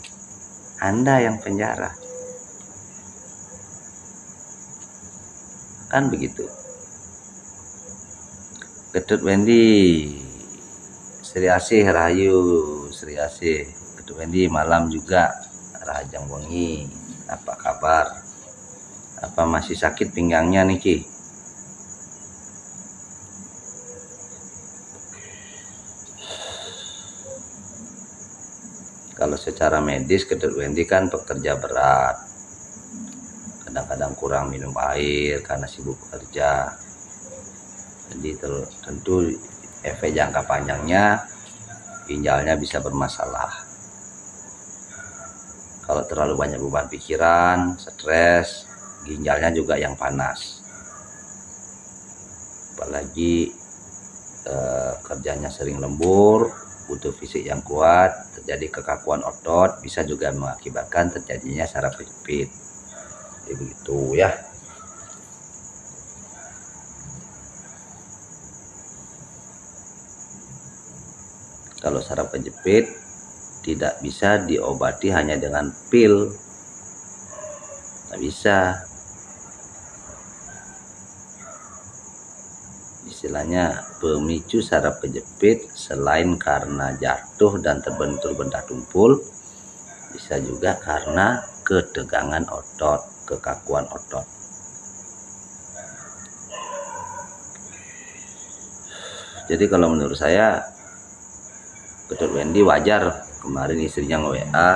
Anda yang penjara. Kan begitu. Ketut Wendy, Sri Asih Rahayu, Sri Asih, Ketut Wendy malam juga, Rahajang Wengi, apa kabar? Apa masih sakit pinggangnya nih Ki? Kalau secara medis Ketut Wendy kan pekerja berat, kadang-kadang kurang minum air karena sibuk bekerja. Jadi tentu efek jangka panjangnya ginjalnya bisa bermasalah. Kalau terlalu banyak beban pikiran, stres, ginjalnya juga yang panas. Apalagi kerjanya sering lembur, butuh fisik yang kuat, terjadi kekakuan otot, bisa juga mengakibatkan terjadinya saraf kejepit. Jadi begitu ya. Kalau saraf kejepit tidak bisa diobati hanya dengan pil, nggak bisa. Istilahnya pemicu saraf kejepit selain karena jatuh dan terbentur benda tumpul, bisa juga karena ketegangan otot, kekakuan otot. Jadi kalau menurut saya, Ketut Wendy wajar kemarin istrinya nge-WA,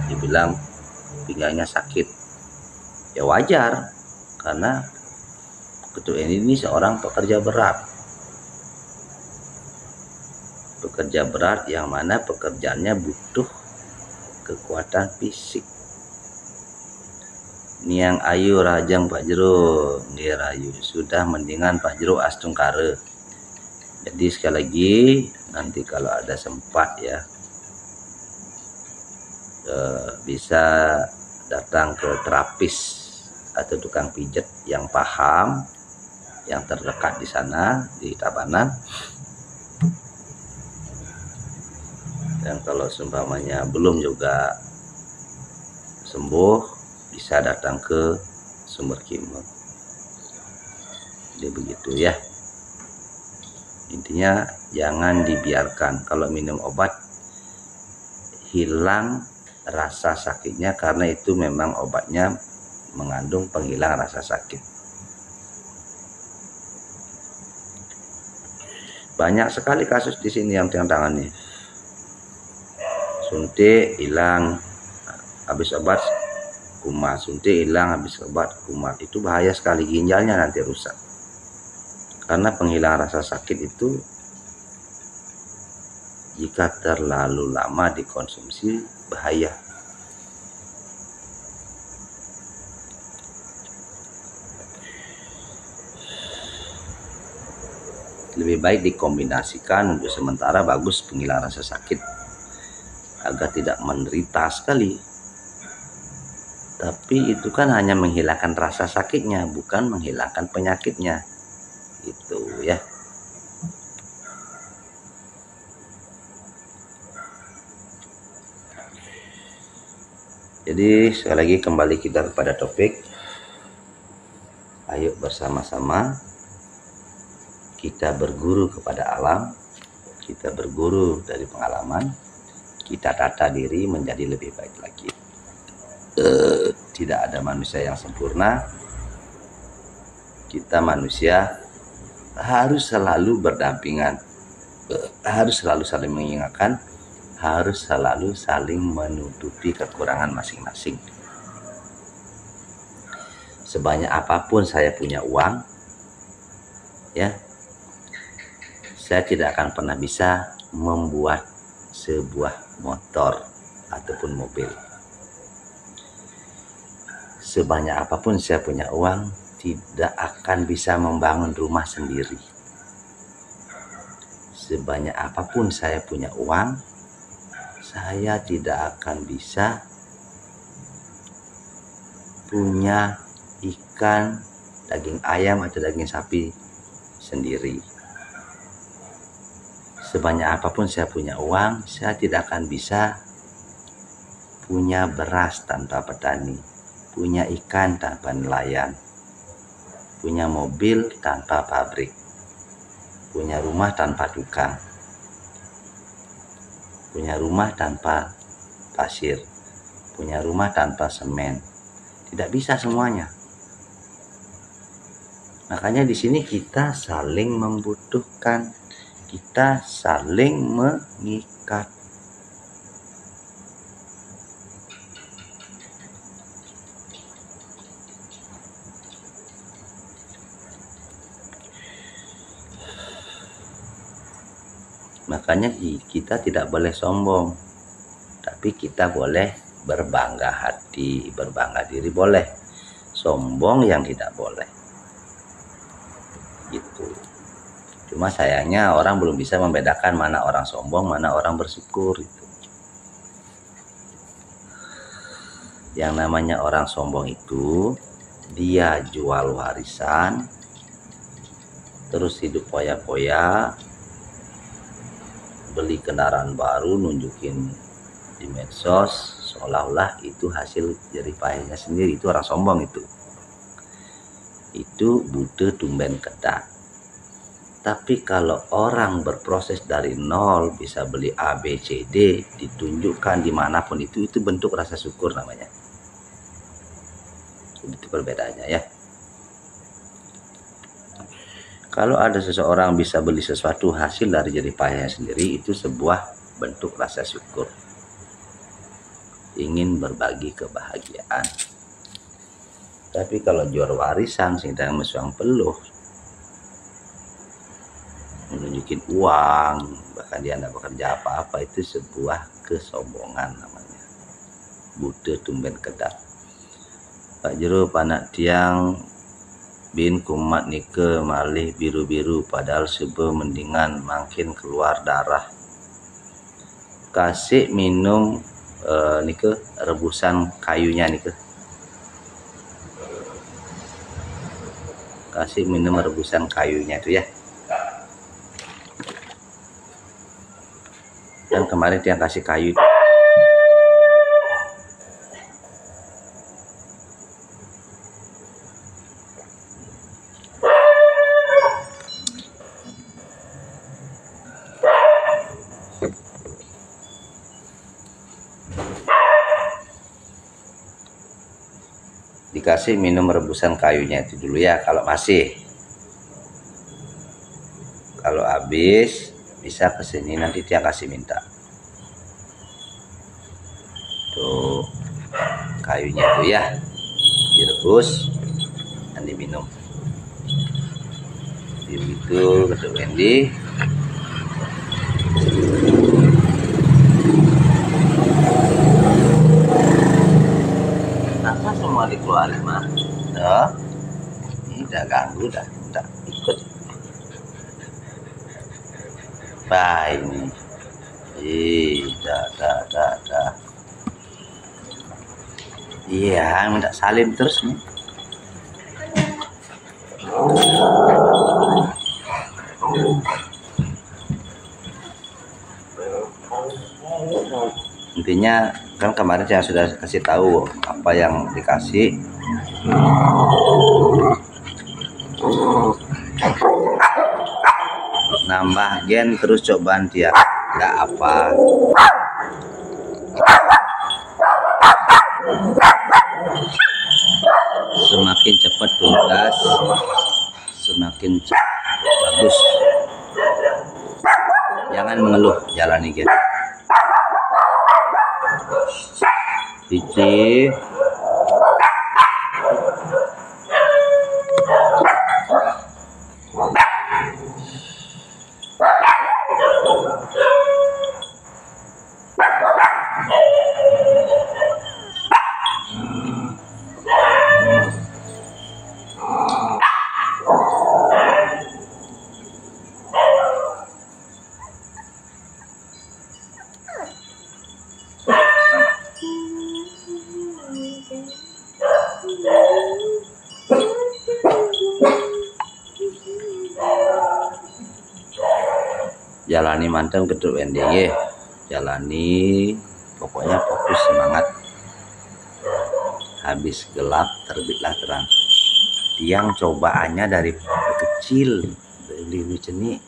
dibilang pinggangnya sakit. Ya wajar, karena Ketut Wendy ini seorang pekerja berat. Pekerja berat yang mana pekerjaannya butuh kekuatan fisik. Niang ayu rajang Pak Jero, ngirayu sudah mendingan Pak Jero astungkare. Jadi sekali lagi, nanti kalau ada sempat ya, bisa datang ke terapis atau tukang pijat yang paham, yang terdekat di sana di Tabanan. Dan kalau seumpamanya belum juga sembuh, bisa datang ke Sumber Kimia. Jadi begitu ya. Intinya jangan dibiarkan kalau minum obat hilang rasa sakitnya, karena itu memang obatnya mengandung penghilang rasa sakit. Banyak sekali kasus di sini yang tangani. Suntik hilang, habis obat kumat, suntik hilang, habis obat kumat. Itu bahaya sekali, ginjalnya nanti rusak. Karena penghilang rasa sakit itu jika terlalu lama dikonsumsi bahaya. Lebih baik dikombinasikan untuk sementara, bagus penghilang rasa sakit agar tidak menderita sekali. Tapi itu kan hanya menghilangkan rasa sakitnya, bukan menghilangkan penyakitnya. Itu ya. Jadi sekali lagi kembali kita kepada topik. Ayo bersama-sama kita berguru kepada alam, kita berguru dari pengalaman, kita tata diri menjadi lebih baik lagi. Tidak ada manusia yang sempurna. Kita manusia harus selalu berdampingan, harus selalu saling mengingatkan, harus selalu saling menutupi kekurangan masing-masing. Sebanyak apapun saya punya uang, ya, saya tidak akan pernah bisa membuat sebuah motor ataupun mobil. Sebanyak apapun saya punya uang, tidak akan bisa membangun rumah sendiri. Sebanyak apapun saya punya uang, saya tidak akan bisa punya ikan, daging ayam atau daging sapi sendiri. Sebanyak apapun saya punya uang, saya tidak akan bisa punya beras tanpa petani, punya ikan tanpa nelayan, punya mobil tanpa pabrik, punya rumah tanpa tukang, punya rumah tanpa pasir, punya rumah tanpa semen. Tidak bisa semuanya. Makanya di sini kita saling membutuhkan, kita saling mengikat. Makanya kita tidak boleh sombong, tapi kita boleh berbangga hati, berbangga diri boleh, sombong yang tidak boleh. Gitu. Cuma sayangnya orang belum bisa membedakan mana orang sombong, mana orang bersyukur gitu. Yang namanya orang sombong itu dia jual warisan, terus hidup poya-poya, beli kendaraan baru, nunjukin di medsos, seolah-olah itu hasil jerih payahnya sendiri. Itu orang sombong itu. Itu butuh tumben kedak. Tapi kalau orang berproses dari nol, bisa beli A, B, C, D, ditunjukkan dimanapun itu bentuk rasa syukur namanya. Itu perbedaannya ya. Kalau ada seseorang bisa beli sesuatu hasil dari jerih payahnya sendiri, itu sebuah bentuk rasa syukur. Ingin berbagi kebahagiaan. Tapi kalau jual warisan sedang mesuang peluh, menunjukin uang, bahkan dia tidak bekerja apa-apa, itu sebuah kesombongan namanya. Buddha tumben kedak. Pak Jero panak tiang bin kumat nike malih biru-biru, padahal sebe mendingan makin keluar darah. Kasih minum nike rebusan kayunya nike. Kasih minum rebusan kayunya itu ya. Dan kemarin dia kasih kayu. Dikasih minum rebusan kayunya itu dulu ya, kalau masih. Kalau habis bisa kesini, nanti dia kasih minta. Tuh kayunya tuh ya, direbus dan diminum. Begitu kata Wendy. Kenapa semua dikeluarin mah? Ini udah ganggu dah, ikut. Bye ini. Dah. Iya, minta salin terus nih. Intinya kan kemarin saya sudah kasih tahu apa yang dikasih. Nambah gen terus cobaan dia, nggak apa. Semakin cepat tuntas, semakin bagus. Jangan mengeluh, jalani gen. Cici. Jalani mantap geduk NDY, jalani, pokoknya fokus semangat. Habis gelap terbitlah terang. Tiang cobaannya dari kecil, dari luceni,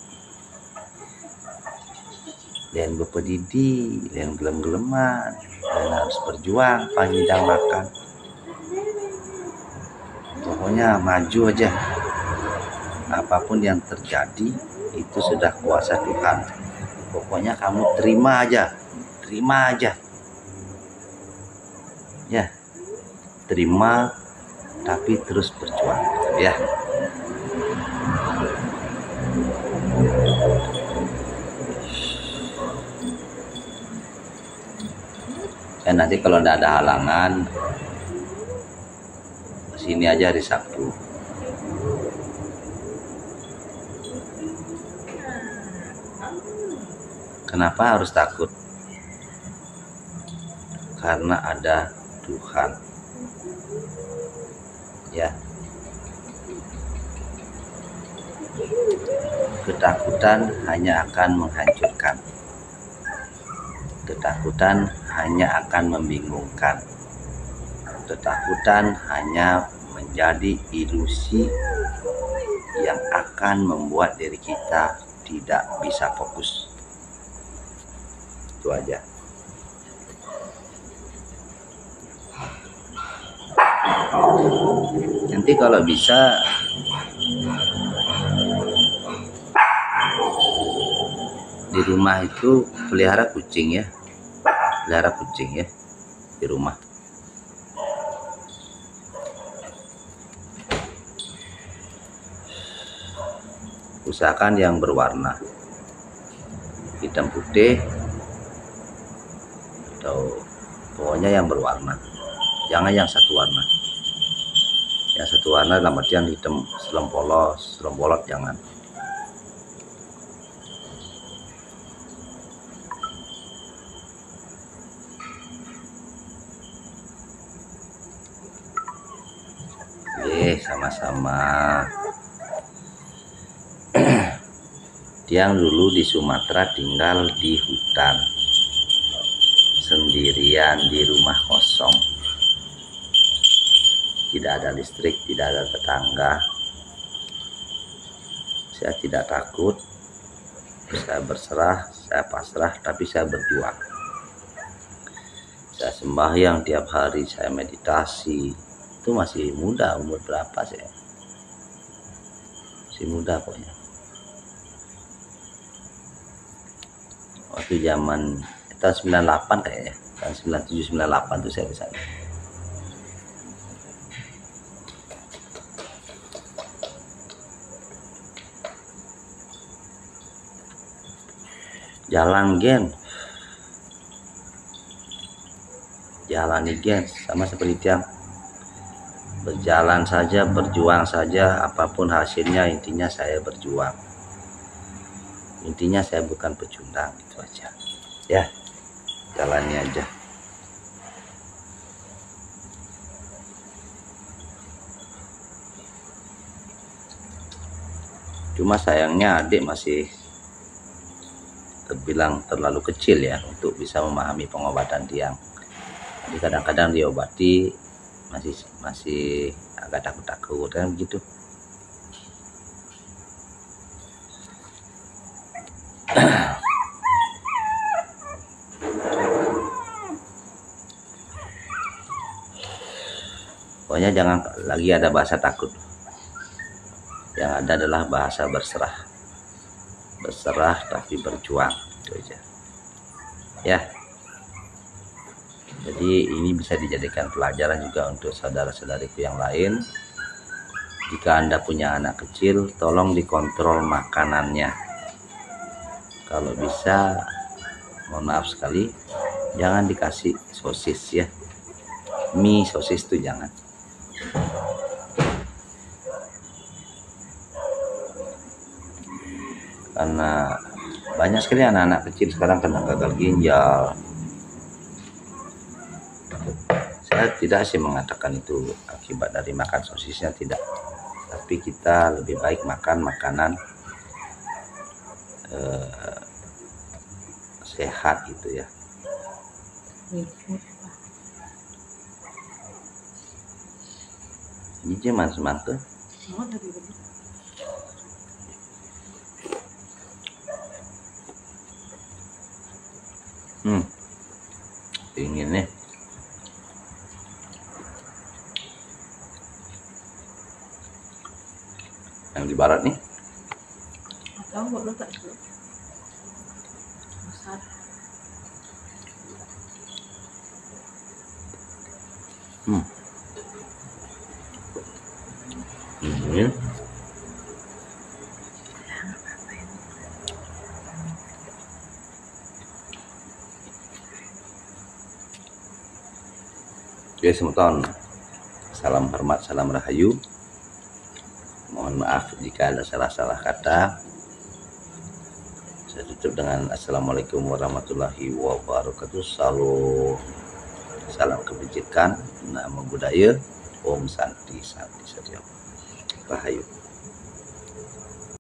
dan bepedidi, dan gelem-geleman, dan harus berjuang panjang makan. Pokoknya maju aja. Apapun yang terjadi itu sudah kuasa Tuhan. Pokoknya kamu terima aja ya, terima tapi terus berjuang ya. Dan nanti kalau tidak ada halangan, sini aja hari Sabtu. Kenapa harus takut? Karena ada Tuhan. Ya. Ketakutan hanya akan menghancurkan. Ketakutan hanya akan membingungkan. Ketakutan hanya menjadi ilusi yang akan membuat diri kita tidak bisa fokus. Itu aja. Nanti kalau bisa di rumah itu pelihara kucing ya, di rumah. Usahakan yang berwarna hitam putih atau pokoknya yang berwarna, jangan yang satu warna. Yang satu warna dalam artian hitam selempolot jangan. Sama-sama. Tiang dulu di Sumatera tinggal di hutan, sendirian di rumah kosong, tidak ada listrik, tidak ada tetangga. Saya tidak takut, saya berserah, saya pasrah, tapi saya berjuang. Saya sembahyang tiap hari, saya meditasi. Itu masih muda, umur berapa saya? Masih muda pokoknya. Waktu zaman tahun 98 kayaknya, tahun 97 98 tuh saya ke sana. Jalani gen sama seperti tiang. Berjalan saja, berjuang saja, apapun hasilnya, intinya saya berjuang. Intinya saya bukan pecundang, itu aja. Ya, jalani aja. Cuma sayangnya adik masih terbilang terlalu kecil ya untuk bisa memahami pengobatan tiang. Jadi kadang-kadang diobati masih agak takut-takut kan begitu. Pokoknya jangan lagi ada bahasa takut. Yang ada adalah bahasa berserah. Berserah tapi berjuang, itu aja. Ya. Jadi ini bisa dijadikan pelajaran juga untuk saudara-saudariku yang lain. Jika Anda punya anak kecil, tolong dikontrol makanannya. Kalau bisa, mohon maaf sekali, jangan dikasih sosis ya. Mie sosis itu jangan. Karena banyak sekali anak-anak kecil sekarang kena gagal ginjal. Saya tidak sih mengatakan itu akibat dari makan sosisnya, tidak. Tapi kita lebih baik makan makanan sehat gitu ya. Ini cuman semangka. Dingin nih. Yang di barat nih. Ini. Oke, semeton. Salam hormat, salam rahayu. Mohon maaf jika ada salah-salah kata. Saya tutup dengan assalamualaikum warahmatullahi wabarakatuh. Salam kebajikan, nama budaya, Om Santi Santi Satyam, Rahayu.